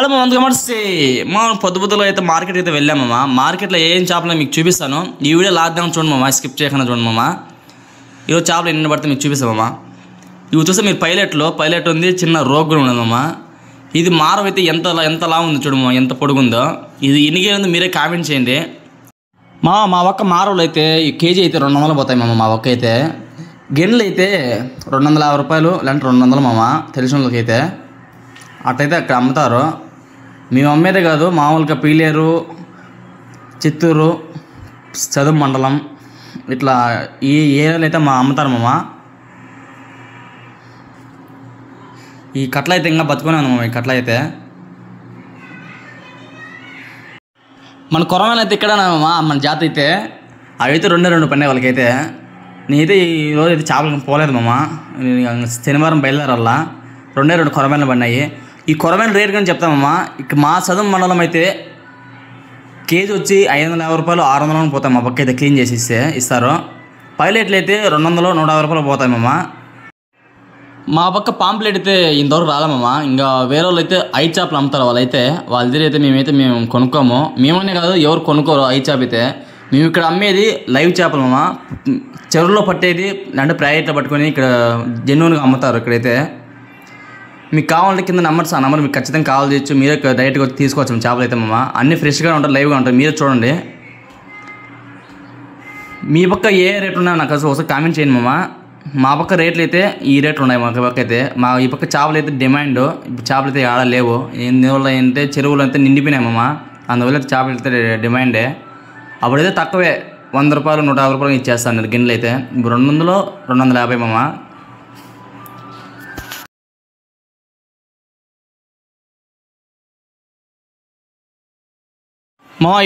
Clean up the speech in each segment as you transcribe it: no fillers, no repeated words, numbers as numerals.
Hello మా అందుకు నమస్తే మా పొద్దులో అయితే మార్కెట్ అయితే వెళ్ళామమ్మా. మార్కెట్లో ఏం చేపలు మీకు చూపిస్తాను. ఈ వీడియో లాక్డౌన్ చూడండి మామ, స్కిప్ చేయకుండా చూడండి మామ. ఈరోజు చేపలు ఎన్ని పడితే మీకు చూపిస్తామమ్మా. ఇవి చూస్తే మీరు పైలట్ ఉంది, చిన్న రోగ్ కూడా ఉండదమ్మా. ఇది మారం అయితే ఎంతలా ఉంది చూడమ్మా, ఎంత పొడుగుందో. ఇది ఎన్ని ఉంది మీరే కామెంట్ చేయండి. మా ఒక్క మారవులు అయితే ఈ కేజీ అయితే 200 పోతాయి మామ. మా ఒక్క అయితే గిన్నెలు అయితే 250 రూపాయలు లేదంటే 200 మామ. తెలిసిన వాళ్ళకి అయితే అట్టయితే అక్కడ అమ్ముతారు. మేము అమ్మేదే కాదు, మామూలుగా పీలేరు, చిత్తూరు, చదువు మండలం ఇట్లా ఈ ఏరియాలో అయితే అమ్ముతారు మామ. ఈ కట్ల అయితే ఇంకా బతుకునే ఉంది మామ. ఈ కట్ల అయితే మన కొరమైన అయితే ఇక్కడ మామ, మన జాతి అయితే అవి అయితే 2 పడినాయి వాళ్ళకైతే. నేనైతే ఈరోజు అయితే చేపలు పోలేదు మామ. శనివారం బయలుదేరాల 2 కొరమైనలు పడినాయి. ఈ కొరమైన రేట్ కానీ చెప్తామమ్మా. ఇక మా చదువు మండలం అయితే కేజీ వచ్చి 550 రూపాయలు 600 పోతాయి మా పక్క అయితే క్లీన్ చేసి ఇస్తారు. పైలెట్లు అయితే 200 150 రూపాయలు పోతాయి మామ. మా పక్క పాంప్లెట్ అయితే ఇంతవరకు రాలేమమ్మా. ఇంకా వేరే వాళ్ళు అయితే ఐదు చేపలు అమ్ముతారు. వాళ్ళైతే వాళ్ళ దగ్గర అయితే మేము కొనుక్కోము. మేమనే కాదు, ఎవరు కొనుక్కోరు ఐదు చేప అయితే. మేము ఇక్కడ అమ్మేది లైవ్ చేపలు మామ. చెరువులో పట్టేది అంటే ప్రైవేట్లో పట్టుకొని ఇక్కడ జెన్యూన్గా అమ్ముతారు. ఇక్కడైతే మీకు కావాలంటే కింద నెంబర్ మీకు ఖచ్చితంగా కాల్ చేయొచ్చు. మీరే డైరెక్ట్గా వచ్చి తీసుకోవచ్చు చేపలు అయితే మామ. అన్నీ ఫ్రెష్గా ఉంటాయి, లైవ్గా ఉంటాయి. మీరే చూడండి. మీ పక్క ఏ రేట్లు ఉన్నాయో నాకు ఒకసారి కామెంట్ చేయండి మామ. మా పక్క రేట్లు అయితే ఈ రేట్లు ఉన్నాయి. మా పక్క అయితే ఈ పక్క చేపలు అయితే డిమాండ్. ఇప్పుడు చేపలు అయితే ఆడ లేవు. ఎందువల్ల అంటే చెరువులు అయితే నిండిపోయినాయి మామ. అందువల్ల అయితే చేపలు అయితే డిమాండే. అప్పుడైతే తక్కువే 100 రూపాయలు 150 రూపాయలు ఇచ్చేస్తాను గిన్నెలు అయితే. ఇప్పుడు 200 250 మామ.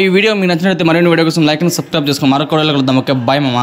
ఈ వీడియో మీకు నచ్చినట్లయితే మరిన్ని వీడియో కోసం లైక్ అండ్ సబ్స్క్రైబ్ చేసుకోండి. మరొక వీడియోలో కలుద్దాం. ఓకే, బాయ్ మామ.